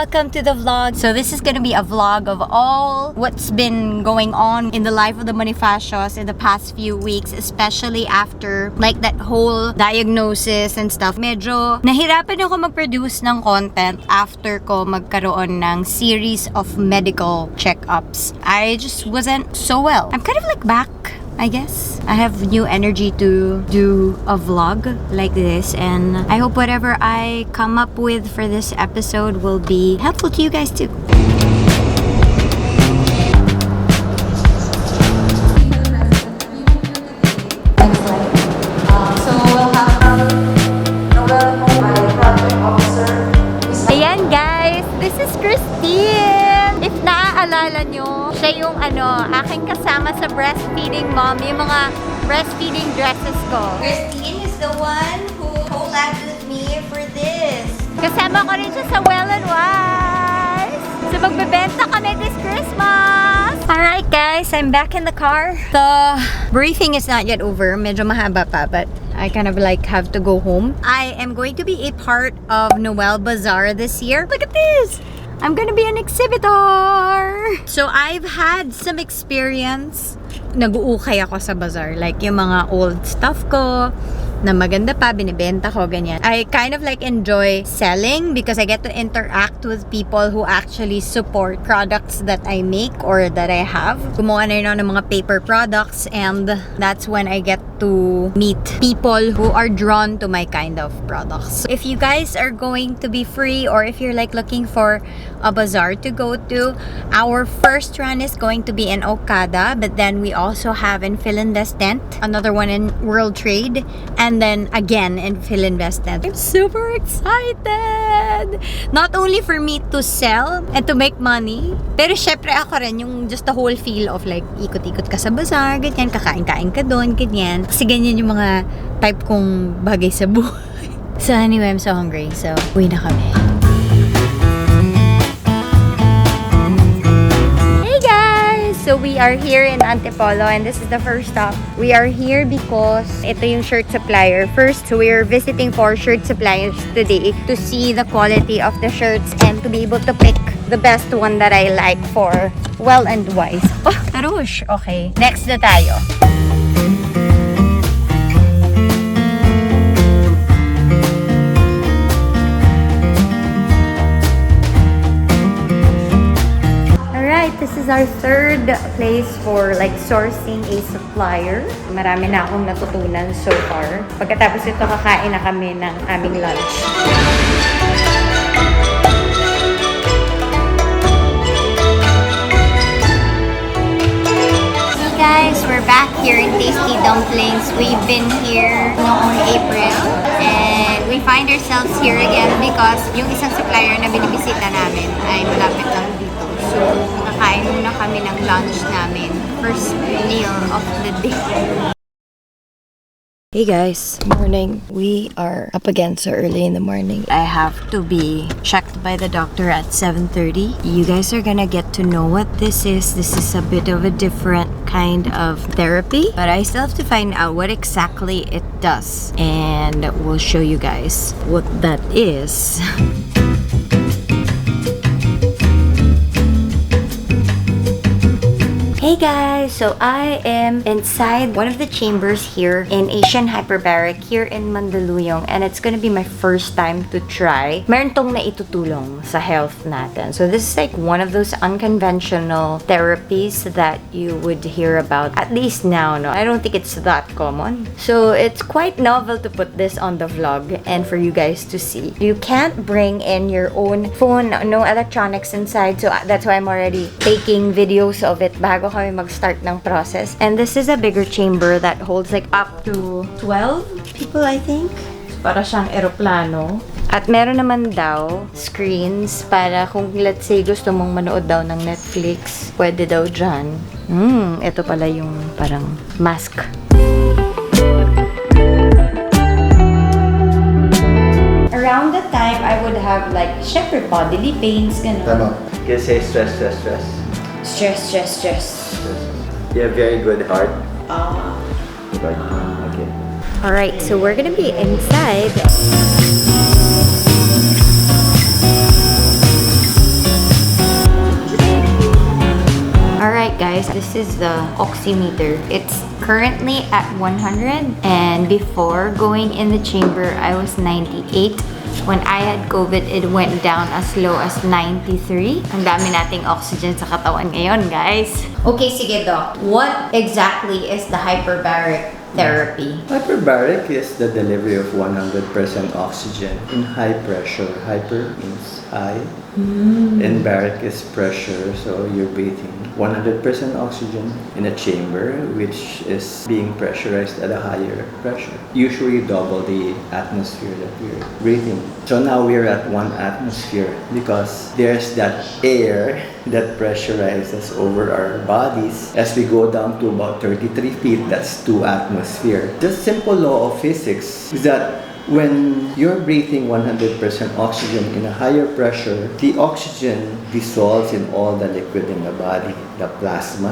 welcome to the vlog. So this is gonna be a vlog of all what's been going on in the life of the Bonifacios in the past few weeks, especially after like that whole diagnosis and stuff. Medyo nahirapan ako mag-produce ng content after ko magkaroon ng series of medical checkups. I just wasn't so well. I'm kind of like back, I guess. I have new energy to do a vlog like this, and I hope whatever I come up with for this episode will be helpful to you guys too. So we'll have Noel, my project officer. Ayan guys, this is Christine. If naaalala nyo, siya yung aking kasama sa breastfeeding mom, yung mga breastfeeding dresses ko. Christine is the one who collabed with me for this. Kasama ko rin siya sa Well and Wise. So magbebenta kami this Christmas. Alright guys, I'm back in the car. The briefing is not yet over. Medyo mahaba pa, but I kind of like have to go home. I am going to be a part of Noel Bazaar this year. Look at this! I'm gonna be an exhibitor! So I've had some experience. Nag-uukay ako sa bazaar. Like yung mga old stuff ko na maganda pa, binibenta ko, ganyan. I kind of like enjoy selling because I get to interact with people who actually support products that I make or that I have. Gumawa na rin ako ng mga paper products, and that's when I get to meet people who are drawn to my kind of products. If you guys are going to be free, or if you're like looking for a bazaar to go to, our first run is going to be in Okada, but then we also have in Filinvest, another one in World Trade, and then again in Filinvest. I'm super excited! Not only for me to sell and to make money, pero syempre ako rin yung just the whole feel of like ikot-ikot ka sa bazaar, ganyan, kakain-kain ka doon, ganyan. Kasi ganyan yung mga type kong bagay sa buhay. So anyway, I'm so hungry. So, uwi na kami. So we are here in Antipolo, and this is the first stop. We are here because ito yung shirt supplier. First, we are visiting 4 shirt suppliers today to see the quality of the shirts and to be able to pick the best one that I like for Well and Wise. Oh, Tarush! Okay, next na tayo. This is our third place for like sourcing a supplier. Marami na akong natutunan so far. Pagkatapos ito, kakain na kami ng aming lunch. Hey guys, we're back here in Tasty Dumplings. We've been here noong April, and we find ourselves here again because yung isang supplier na binibisita namin ay malapit lang dito. So, kakain muna kami ng lunch namin. First meal of the day. Hey guys, morning. We are up again so early in the morning. I have to be checked by the doctor at 7:30. You guys are gonna get to know what this is. This is a bit of a different kind of therapy, but I still have to find out what exactly it does, and we'll show you guys what that is. Hey guys, so I am inside one of the chambers here in Asian Hyperbaric here in Mandaluyong, and it's gonna be my first time to try. Meron tong naitutulong sa health natin. So this is like one of those unconventional therapies that you would hear about, at least now, no? I don't think it's that common. So it's quite novel to put this on the vlog and for you guys to see. You can't bring in your own phone, no electronics inside, so that's why I'm already taking videos of it bago kami mag-start ng process. And this is a bigger chamber that holds like up to 12 people, I think. Para siyang eroplano. At meron naman daw screens para kung let's say gusto mong manood daw ng Netflix, pwede daw dyan. Ito pala yung parang mask. Around the time I would have like syempre bodily pains, ganun. Tama. Kasi stress. Stress. You have very good heart. Okay. Okay. Alright, so we're gonna be inside. guys, this is the oximeter. It's currently at 100, and before going in the chamber, I was 98. When I had COVID, it went down as low as 93. Ang dami nating oxygen sa katawan ngayon, guys. Okay, sige, Doc. What exactly is the hyperbaric therapy? Hyperbaric is the delivery of 100% oxygen in high pressure. Hyper means high, and baric is pressure, so you're breathing 100% oxygen in a chamber which is being pressurized at a higher pressure, usually double the atmosphere that we're breathing. So now we're at 1 atmosphere because there's that air that pressurizes over our bodies. As we go down to about 33 feet, that's 2 atmosphere. The simple law of physics is that when you're breathing 100% oxygen in a higher pressure, the oxygen dissolves in all the liquid in the body, the plasma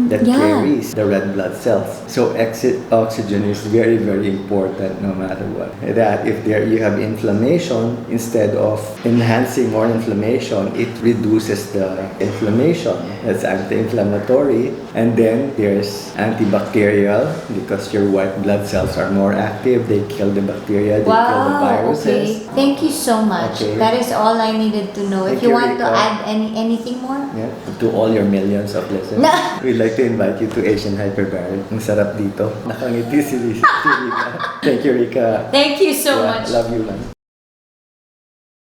that carries the red blood cells. So exit oxygen is very, very important no matter what. That if you have inflammation, instead of enhancing more inflammation, it reduces the inflammation. That's anti-inflammatory. And then there's antibacterial, because your white blood cells are more active. They kill the bacteria, they kill the viruses. Okay. Thank you so much. Okay. That is all I needed to know. Thank If you you, want to Rica. add anything more? Yeah, to all your millions of listeners, No. we'd like to invite you to Asian Hyperbaric. Ang sarap dito. Nakangiti si Rica. Thank you, Rica. Thank you so Yeah, much. love you, man.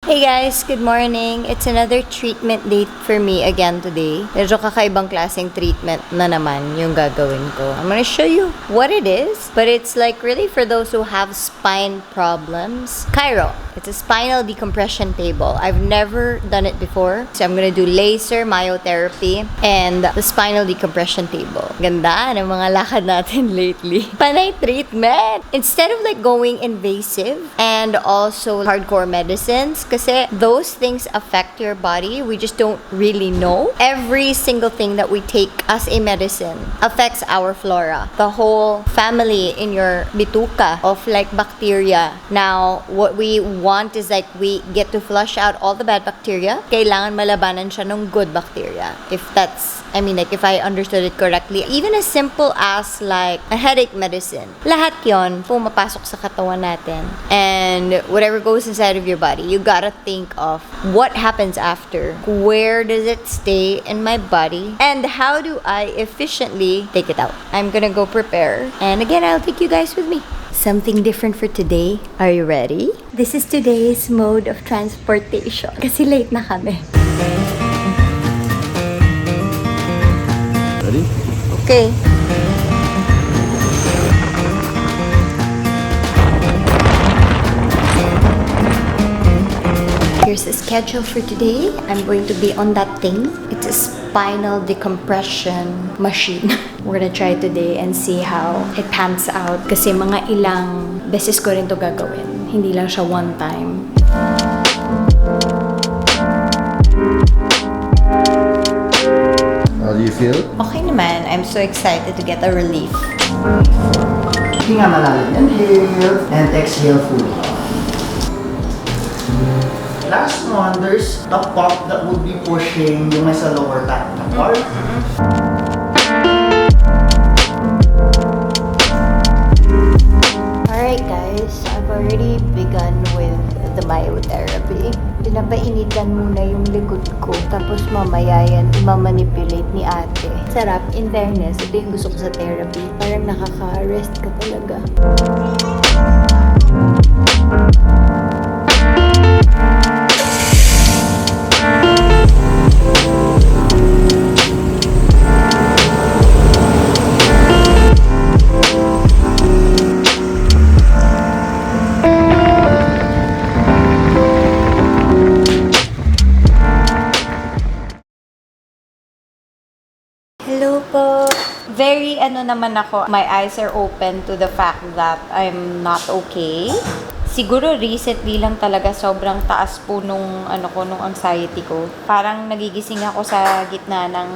Hey guys, good morning. It's another treatment date for me again today. Medyo kakaibang klaseng treatment na naman yung gagawin ko. I'm gonna show you what it is, but it's like really for those who have spine problems. Chiro. It's a spinal decompression table. I've never done it before. So I'm gonna do laser, myotherapy, and the spinal decompression table. Ganda ng mga lakad natin lately. Panay treatment! Instead of like going invasive and also hardcore medicines, kasi those things affect your body. We just don't really know. Every single thing that we take as a medicine affects our flora. The whole family in your bituka of like bacteria. Now, what we want is like we get to flush out all the bad bacteria. Kailangan malabanan siya ng good bacteria. If that's, I mean, like if I understood it correctly. Even as simple as like a headache medicine. Lahat yon pumapasok sa katawan natin. And whatever goes inside of your body, you gotta think of what happens after. Where does it stay in my body? And how do I efficiently take it out? I'm gonna go prepare. And again, I'll take you guys with me. Something different for today. Are you ready? This is today's mode of transportation. Kasi late na kami. Ready? Okay. Here's the schedule for today. I'm going to be on that thing. It's a spinal decompression machine. We're gonna try today and see how it pans out. Kasi mga ilang beses ko rin to gagawin. Hindi lang siya one time. How do you feel? Okay naman. I'm so excited to get a relief. Hinga malalim. Inhale and exhale fully. Last one, there's the pump that would be pushing yung nasa lower back na part. Alright guys, I've already begun with the myotherapy. Pinapainitan muna yung likod ko. Tapos mamaya yan, imamanipulate ni ate. Sarap, in fairness, ito yung gusto ko sa therapy. Parang nakaka-rest ka talaga. Hello po. Very naman ako. My eyes are open to the fact that I'm not okay. Siguro recently lang talaga sobrang taas po nung nung anxiety ko. Parang nagigising ako sa gitna ng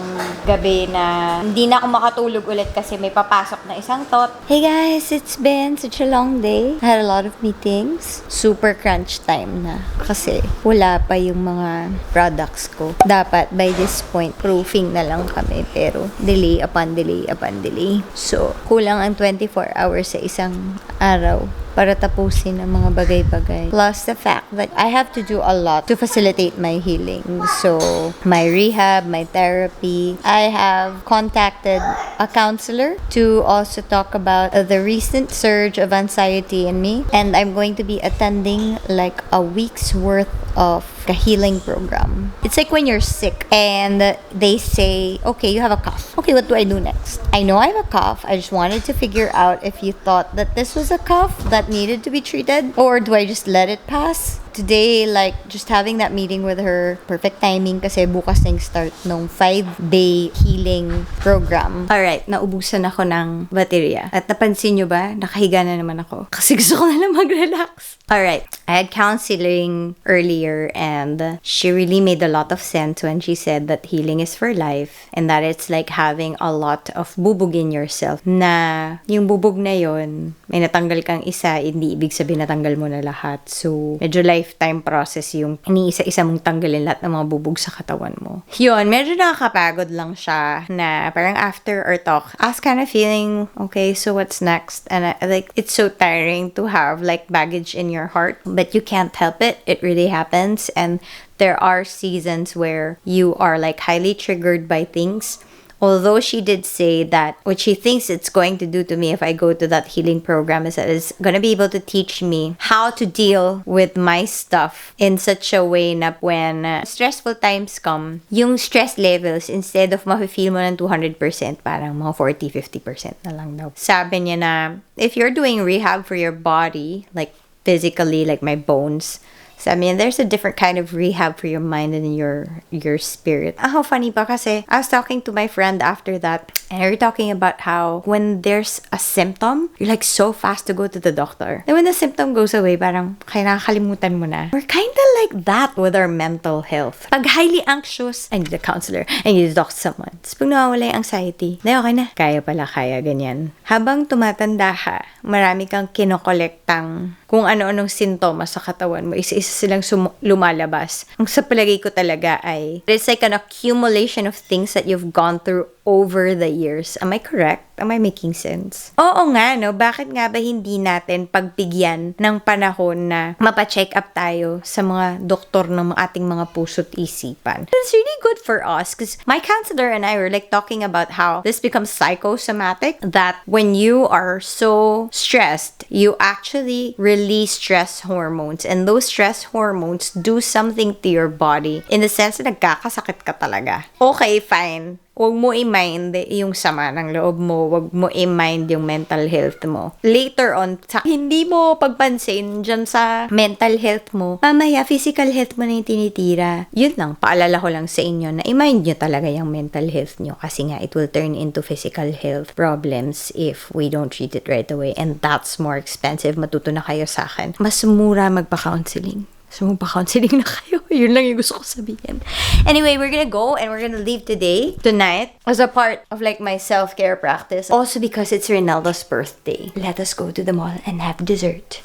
gabi na hindi na ako makatulog ulit kasi may papasok na isang thought. Hey guys, it's been such a long day. I had a lot of meetings. Super crunch time na kasi wala pa yung mga products ko. Dapat by this point, proofing na lang kami pero delay upon delay upon delay. So, kulang ang 24 hours sa isang araw para tapusin ang mga bagay-bagay. Plus the fact that I have to do a lot to facilitate my healing. So, my rehab, my therapy. I have contacted a counselor to also talk about the recent surge of anxiety in me. And I'm going to be attending like a week's worth of a healing program. It's like when you're sick and they say, okay, you have a cough. Okay, what do I do next? I know I have a cough. I just wanted to figure out if you thought that this was a cough that needed to be treated, or do I just let it pass? Today, like, just having that meeting with her, perfect timing kasi bukas na yung start nung 5-day healing program. Alright, naubusan ako ng baterya. At napansin nyo ba? Nakahiga na naman ako. Kasi gusto ko na lang mag-relax. Alright, I had counseling earlier and she really made a lot of sense when she said that healing is for life and that it's like having a lot of bubog in yourself. Na yung bubog na yon, may natanggal kang isa, hindi ibig sabihin natanggal mo na lahat. So, medyo lifetime process yung iniisa-isa mong tanggalin lahat ng mga bubog sa katawan mo. Yun, medyo nakakapagod lang siya na parang after our talk, I was kind of feeling, okay, so what's next? And like, it's so tiring to have like baggage in your heart, but you can't help it. It really happens. And there are seasons where you are like highly triggered by things. Although she did say that what she thinks it's going to do to me if I go to that healing program is that it's going to be able to teach me how to deal with my stuff in such a way na when stressful times come, yung stress levels, instead of mafe-feel mo ng 200%, parang mga 40-50% na lang daw. Sabi niya na, if you're doing rehab for your body, like physically, like my bones, so, I mean, there's a different kind of rehab for your mind and your spirit. How funny pa kasi, I was talking to my friend after that, and we were talking about how when there's a symptom, you're like so fast to go to the doctor. And when the symptom goes away, parang kaya nakakalimutan mo na. We're kind of like that with our mental health. Pag highly anxious, I need a counselor. I need to talk to someone. Tapos pag nawawala yung anxiety, na okay na. Kaya pala, kaya, ganyan. Habang tumatanda ka, marami kang kinokolektang kung ano-anong sintomas sa katawan mo, isa-isa silang lumalabas. Ang sa palagay ko talaga ay, it's like an accumulation of things that you've gone through over the years. Am I correct? Am I making sense? Oo nga, no? Bakit nga ba hindi natin pagbigyan ng panahon na mapacheck up tayo sa mga doktor ng ating mga puso't isipan? It's really good for us because my counselor and I were like talking about how this becomes psychosomatic, that when you are so stressed, you actually release stress hormones, and those stress hormones do something to your body in the sense na nagkakasakit ka talaga. Okay, fine. Huwag mo i-mind yung sama ng loob mo. Huwag mo i-mind yung mental health mo. Later on, hindi mo pagpansin dyan sa mental health mo, mamaya physical health mo na yung tinitira. Yun lang, paalala ko lang sa inyo na i-mind nyo talaga yung mental health nyo kasi nga it will turn into physical health problems if we don't treat it right away, and that's more expensive. Matuto na kayo sa akin. Mas mura magpa-counseling. So, magpa-counseling na kayo. Yun lang yung gusto ko sabihin. Anyway, we're gonna go and we're gonna leave tonight, as a part of like my self-care practice. Also because it's Renilda's birthday. Let us go to the mall and have dessert.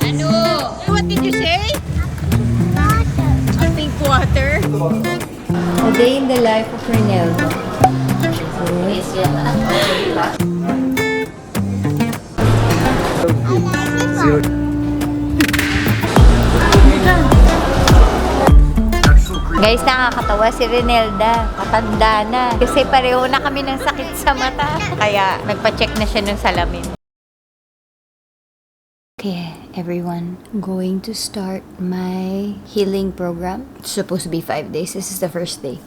Ano? What did you say? I think water. A day in the life of Renilda. Guys, nakakatawa si Renilda. Matanda na. Kasi pareho na kami ng sakit sa mata. Kaya nagpa-check na siya ng salamin. Okay, everyone. I'm going to start my healing program. It's supposed to be 5 days. This is the first day.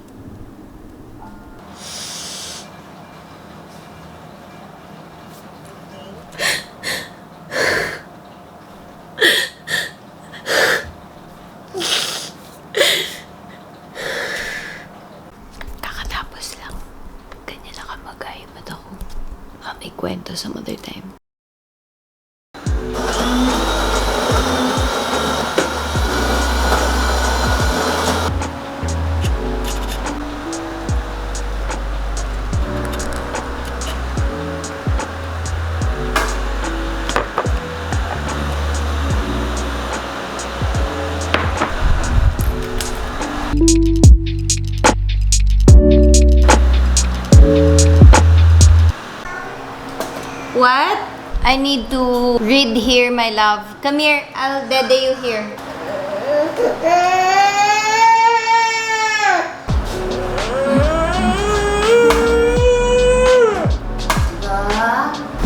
Kwento some other time. what? I need to read here, my love. Come here. I'll dede you here.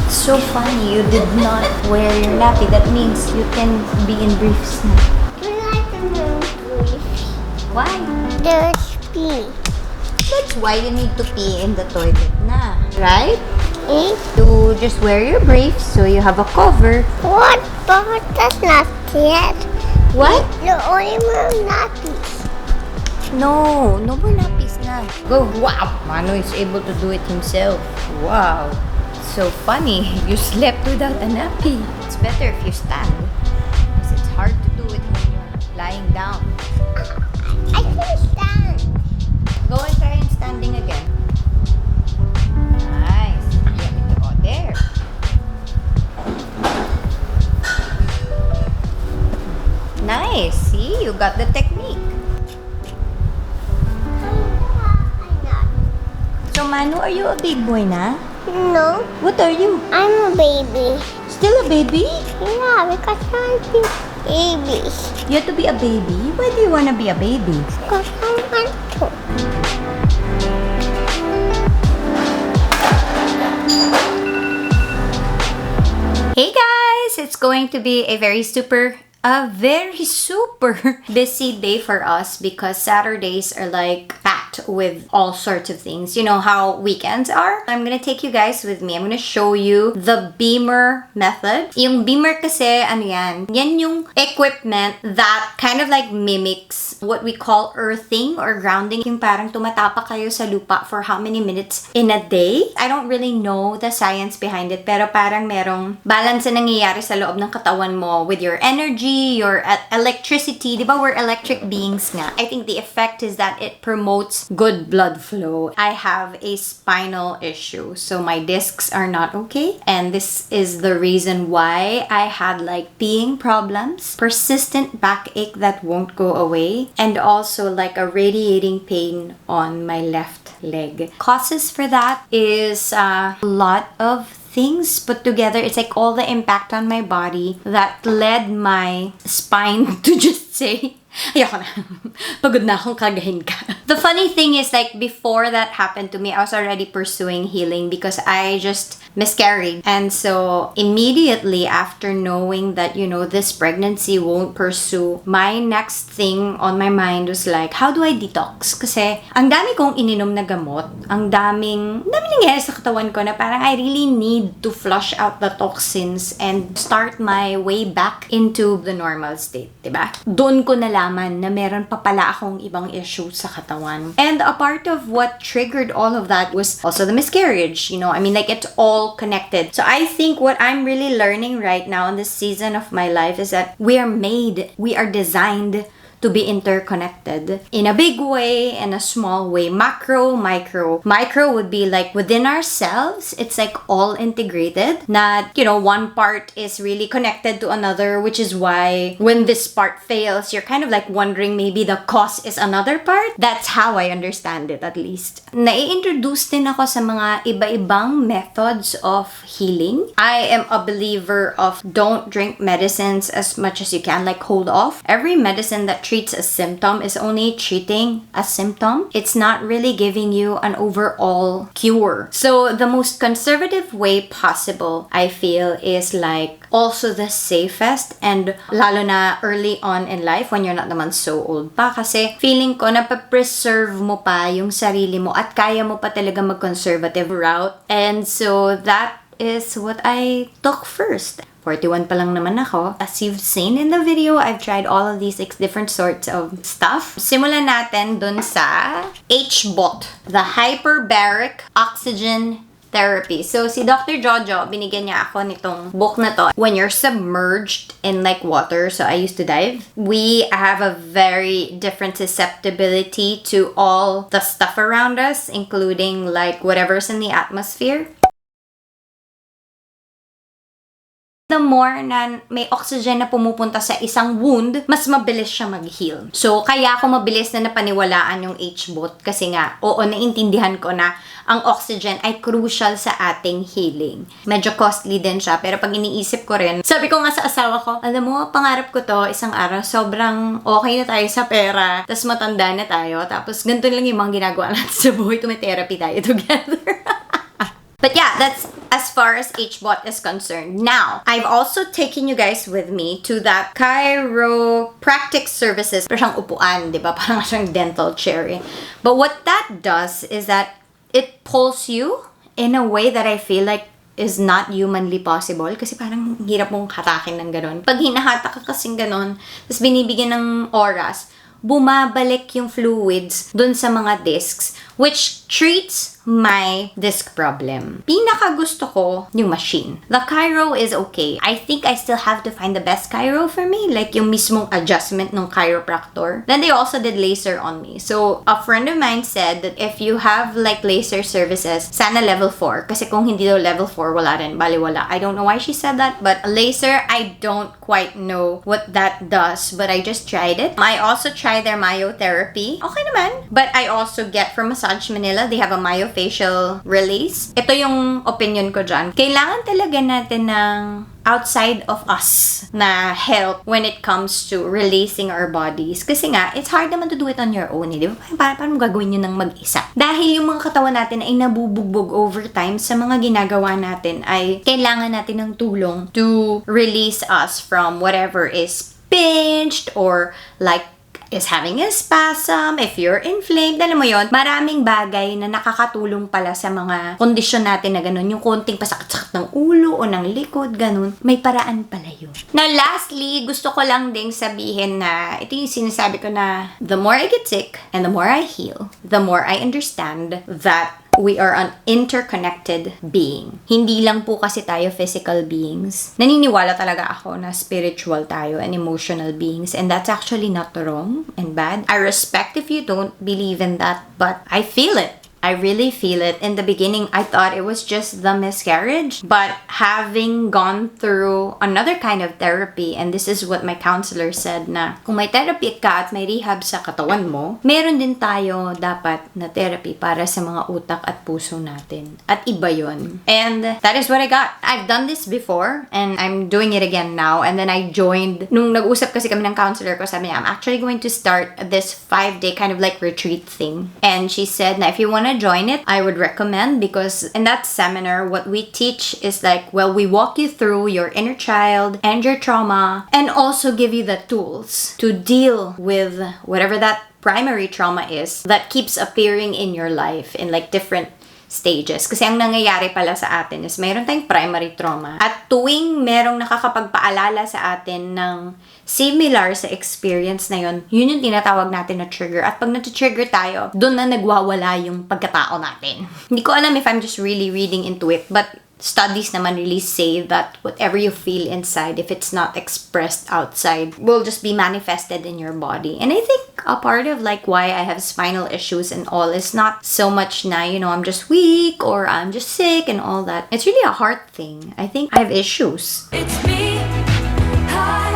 So funny, you did not wear your nappy. That means you can be in briefs now. Why? There's pee. That's why you need to pee in the toilet na. Right? Eh? To just wear your briefs so you have a cover. What? But that's not yet. What? The only more nappies. No more nappies na. Go. Wow! Mano is able to do it himself. Wow. So funny. You slept without a nappy. It's better if you stand. Because it's hard to do it when you're lying down. I can stand. Go and try and standing again. Nice. Yeah, oh, there. Nice. See, you got the technique. I'm not. So, Manu, are you a big boy na? No, What are you? I'm a baby. Still a baby? Yeah, because I'm a baby. You have to be a baby? Why do you want to be a baby? Because I want to. Hey guys! It's going to be a very super busy day for us because Saturdays are like packed with all sorts of things. You know how weekends are? I'm gonna take you guys with me. I'm gonna show you the beamer method. Yung beamer kasi, ano yan? Yan yung equipment that kind of like mimics what we call earthing or grounding. Yung parang tumatapa kayo sa lupa for how many minutes in a day. I don't really know the science behind it, pero parang merong balance na nangyayari sa loob ng katawan mo with your energy, your electricity. Diba we're electric beings nga? I think the effect is that it promotes good blood flow. I have a spinal issue, so my discs are not okay. And this is the reason why I had like peeing problems, persistent backache that won't go away, and also like a radiating pain on my left leg. Causes for that is a lot of things put together. It's like all the impact on my body that led my spine to just say, ayoko na. Pagod na akong kagahin ka. The funny thing is like before that happened to me, I was already pursuing healing because I just miscarried. And so immediately after knowing that, you know, this pregnancy won't pursue, my next thing on my mind was like, how do I detox? Kasi ang dami kong ininom na gamot, ang daming nangyayari sa katawan ko na parang I really need to flush out the toxins and start my way back into the normal state, diba? Doon ko nalaman na meron pa pala akong ibang issues sa katawan. And a part of what triggered all of that was also the miscarriage, you know? I mean, like, it's all connected. So I think what I'm really learning right now in this season of my life is that we are designed to be interconnected in a big way and a small way. Macro, micro. Micro would be like within ourselves, it's like all integrated. Not, you know, one part is really connected to another, which is why when this part fails, you're kind of like wondering maybe the cause is another part. That's how I understand it, at least. Nai-introduce din ako sa mga iba-ibang methods of healing. I am a believer of don't drink medicines as much as you can, like hold off. Every medicine that treats a symptom is only treating a symptom. It's not really giving you an overall cure. So the most conservative way possible, I feel, is like also the safest, and lalo na early on in life when you're not naman so old pa, kasi feeling ko na pa-preserve mo pa yung sarili mo at kaya mo pa talaga mag-conservative route. And so that is what I took first. 41 pa lang naman ako. As you've seen in the video, I've tried all of these 6 different sorts of stuff. Simulan natin dun sa HBOT, the Hyperbaric Oxygen Therapy. So, si Dr. Jojo, binigyan niya ako nitong book na to. When you're submerged in like water, so I used to dive, we have a very different susceptibility to all the stuff around us, including like whatever's in the atmosphere. The more na may oxygen na pumupunta sa isang wound, mas mabilis siya mag-heal. So, kaya ako mabilis na napaniwalaan yung H-bot kasi nga, oo, naintindihan ko na ang oxygen ay crucial sa ating healing. Medyo costly din siya, pero pag iniisip ko rin, sabi ko nga sa asawa ko, alam mo, pangarap ko to, isang araw, sobrang okay na tayo sa pera, tapos matanda na tayo, tapos ganito lang yung mga ginagawa natin sa buhay, tumitherapy tayo together. But yeah, that's as far as H-bot is concerned. Now, I've also taken you guys with me to that chiropractic services. Parang siyang upuan, di ba? Parang siyang dental chair. But what that does is that it pulls you in a way that I feel like is not humanly possible. Kasi parang hirap mong hatakin ng ganon. Pag hinahatak ka kasing ganon, tapos binibigyan ng oras, bumabalik yung fluids dun sa mga discs, which treats my disc problem. Pinaka gusto ko yung machine. The chiro is okay. I think I still have to find the best chiro for me, like yung mismong adjustment ng chiropractor. Then they also did laser on me. So, a friend of mine said that if you have like laser services, sana level 4. Kasi kung hindi daw level 4, wala rin. Baliwala. I don't know why she said that, but laser, I don't quite know what that does, but I just tried it. I also tried their myotherapy. Okay naman. But I also get from Massage Manila, they have a myofascial release. Ito yung opinion ko dyan. Kailangan talaga natin ng outside of us na help when it comes to releasing our bodies. Kasi nga, it's hard naman to do it on your own. Di ba? Paano gagawin yun ng mag-isa? Dahil yung mga katawan natin ay nabubugbog over time sa mga ginagawa natin ay kailangan natin ng tulong to release us from whatever is pinched or like is having a spasm, if you're inflamed, alam mo yon, maraming bagay na nakakatulong pala sa mga kondisyon natin na ganun, yung konting pasakit-sakit ng ulo o ng likod, ganun, may paraan pala yun. Now, lastly, gusto ko lang ding sabihin na, ito yung sinasabi ko na, the more I get sick and the more I heal, the more I understand that we are an interconnected being. Hindi lang po kasi tayo physical beings. Naniniwala talaga ako na spiritual tayo and emotional beings, and that's actually not wrong and bad. I respect if you don't believe in that, but I feel it. I really feel it. In the beginning, I thought it was just the miscarriage. But having gone through another kind of therapy, and this is what my counselor said na, kung may therapy ka at may rehab sa katawan mo, meron din tayo dapat na therapy para sa mga utak at puso natin. At iba yun. And that is what I got. I've done this before, and I'm doing it again now. And then I joined, nung nag-usap kasi kami ng counselor ko, sabi niya, I'm actually going to start this 5-day kind of like retreat thing. And she said na if you wanna join it, I would recommend, because in that seminar, what we teach is like, well, we walk you through your inner child and your trauma, and also give you the tools to deal with whatever that primary trauma is that keeps appearing in your life in like different stages. Kasi ang nangyayari pala sa atin is mayroon tayong primary trauma. At tuwing merong nakakapagpaalala sa atin ng similar sa experience na yun, yun yung tinatawag natin na trigger. At pag nati-trigger tayo, doon na nagwawala yung pagkatao natin. Hindi ko alam if I'm just really reading into it, but studies naman really say that whatever you feel inside, if it's not expressed outside, will just be manifested in your body. And I think a part of like why I have spinal issues and all is not so much na, you know, I'm just weak or I'm just sick and all that. It's really a heart thing. I think I have issues. It's me. Hi,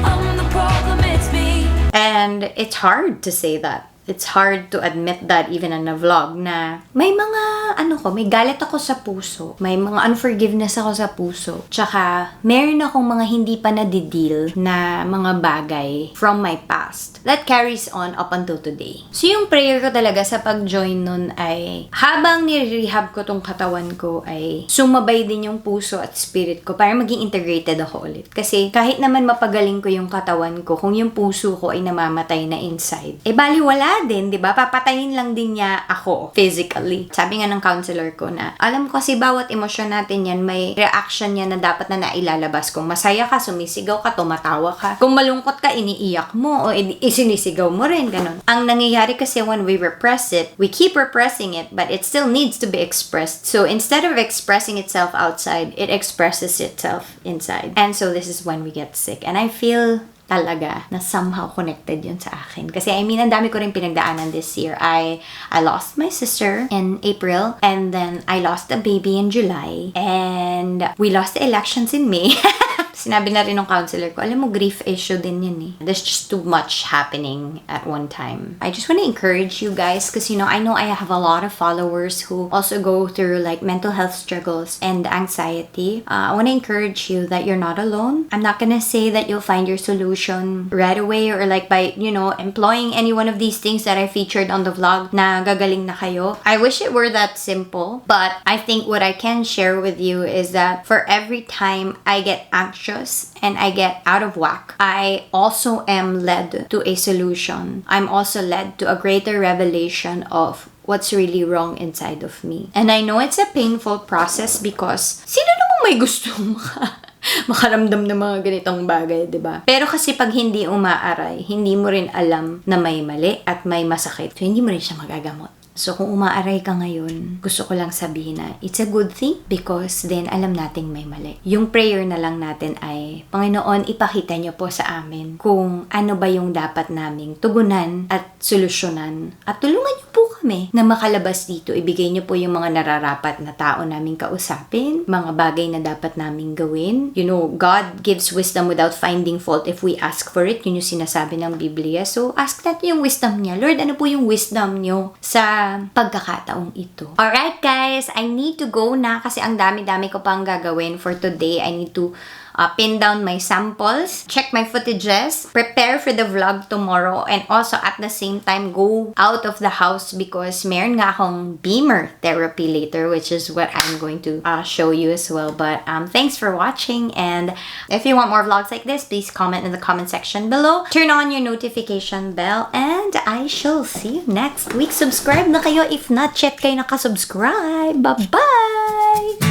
I'm the problem, it's me. And it's hard to say that. It's hard to admit that even on a vlog na may mga, may galit ako sa puso. May mga unforgiveness ako sa puso. Tsaka, meron akong mga hindi pa nadideal na mga bagay from my past that carries on up until today. So, yung prayer ko talaga sa pag-join nun ay, habang nire-rehab ko tong katawan ko ay sumabay din yung puso at spirit ko para maging integrated ako ulit. Kasi, kahit naman mapagaling ko yung katawan ko, kung yung puso ko ay namamatay na inside, baliwala din, di ba? Papatayin lang din niya ako physically. Sabi nga ng counselor ko na, alam ko kasi bawat emosyon natin yan, may reaction yan na dapat na nailalabas. Kung masaya ka, sumisigaw ka, tumatawa ka. Kung malungkot ka, iniiyak mo o isinisigaw mo rin, ganun. Ang nangyayari kasi when we repress it, we keep repressing it, but it still needs to be expressed. So instead of expressing itself outside, it expresses itself inside. And so this is when we get sick. And I feel talaga na somehow connected yun sa akin. Kasi I mean, ang dami ko rin pinagdaanan this year. I lost my sister in April, and then I lost a baby in July, and we lost the elections in May. Sinabi na rin ng counselor ko, alam mo, grief issue din yun eh. There's just too much happening at one time. I just want to encourage you guys because, you know I have a lot of followers who also go through like mental health struggles and anxiety. I want to encourage you that you're not alone. I'm not gonna say that you'll find your solution right away or like by, employing any one of these things that I featured on the vlog na gagaling na kayo. I wish it were that simple, but I think what I can share with you is that for every time I get anxious and I get out of whack, I also am led to a solution. I'm also led to a greater revelation of what's really wrong inside of me. And I know it's a painful process because sino namang may gustong makaramdam ng mga ganitong bagay, diba? Pero kasi pag hindi umaaray, hindi mo rin alam na may mali at may masakit. So, hindi mo rin siya magagamot. So, kung umaaray ka ngayon, gusto ko lang sabihin na it's a good thing because then alam nating may mali. Yung prayer na lang natin ay, Panginoon, ipakita niyo po sa amin kung ano ba yung dapat naming tugunan at solusyonan. At tulungan niyo po kami na makalabas dito. Ibigay niyo po yung mga nararapat na tao naming kausapin, mga bagay na dapat naming gawin. God gives wisdom without finding fault if we ask for it. Yun yung sinasabi ng Biblia. So, ask natin yung wisdom niya. Lord, ano po yung wisdom niyo sa pagkakataong ito? Alright guys, I need to go na kasi ang dami-dami ko pang gagawin for today. I need to pin down my samples, check my footages, prepare for the vlog tomorrow, and also at the same time go out of the house because meron nga akong beamer therapy later, which is what I'm going to show you as well. But thanks for watching, and if you want more vlogs like this, please comment in the comment section below. Turn on your notification bell, and I shall see you next week. Subscribe na kayo if not yet kayo nakasubscribe. Bye-bye!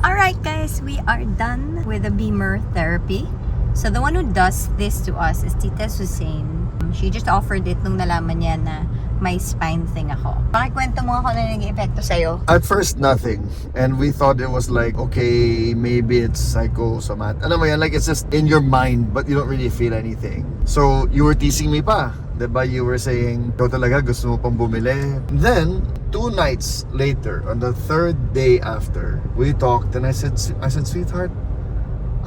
Alright guys, we are done with the beamer therapy. So the one who does this to us is Tita Suzanne. She just offered it nung nalaman niya na may spine thing ako. Pakikwento mo ako na nag-epekto sa'yo. At first, nothing. And we thought it was like, okay, maybe it's psychosomatic. Alam mo yan, like it's just in your mind, but you don't really feel anything. So, you were teasing me pa. Diba? You were saying, ikaw talaga gusto mo pang bumili. Then, 2 nights later, on the 3rd day after, we talked and I said, sweetheart,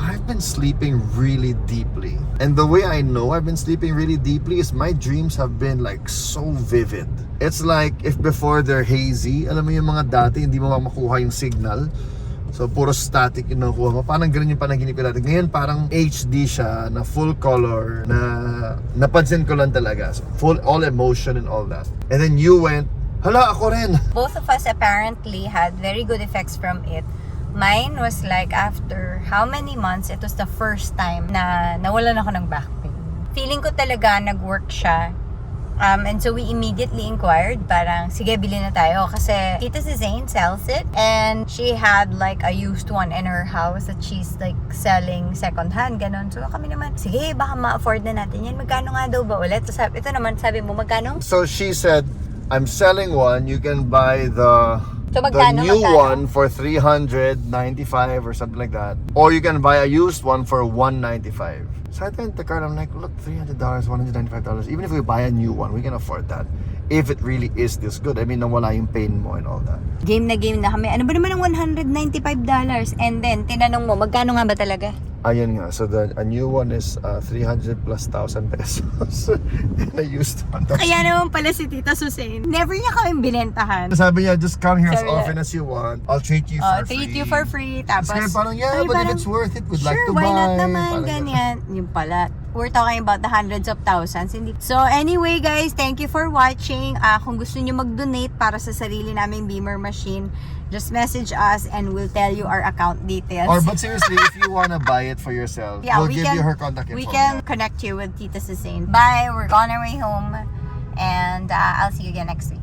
I've been sleeping really deeply. And the way I know I've been sleeping really deeply is my dreams have been like so vivid. It's like if before they're hazy, alam mo yung mga dati, hindi mo makuha yung signal. So, puro static yung nakuha mo. Parang ganun yung panaginip ko dati. Ngayon, parang HD siya, na full color, na napansin ko lang talaga. So, full, all emotion and all that. And then you went, hala, ako rin. Both of us apparently had very good effects from it. Mine was like after how many months, it was the first time na nawalan ako ng back pain. Feeling ko talaga nag-work siya. And so we immediately inquired, parang, sige, bilhin na tayo. Kasi Tita Suzanne sells it. And she had like a used one in her house that she's like selling second hand, ganon. So kami naman, sige, baka ma-afford na natin yan. Magkano nga daw ba ulit? So, ito naman, sabi mo, magkano? So she said, I'm selling one, you can buy the new one for $395 or something like that. Or you can buy a used one for $195. So I went to the card, I'm like, look, $300, $195. Even if we buy a new one, we can afford that. If it really is this good. I mean, nawala yung pain mo and all that. Game na kami. Ano ba naman ang $195? And then, tinanong mo, magkano nga ba talaga? Ayun nga. So a new one is 300 plus 1,000 pesos. And I used one. Kaya naman pala si Tita Suzanne, never niya kami binentahan. Sabi niya, just come here as Sabi often as you want. I'll treat you for free. Treat you for free. Tapos, Kasi parang, yeah, ay, but parang, if it's worth it, we'd sure, like to why buy. not naman, Parang ganyan. Yung pala, we're talking about the hundreds of thousands. Hindi. So anyway guys, thank you for watching. Kung gusto niyo mag-donate para sa sarili naming beamer machine, just message us and we'll tell you our account details. But seriously, if you wanna buy it for yourself, yeah, we'll give you her contact info. We can connect you with Tita Suzanne. Bye, we're on our way home. And I'll see you again next week.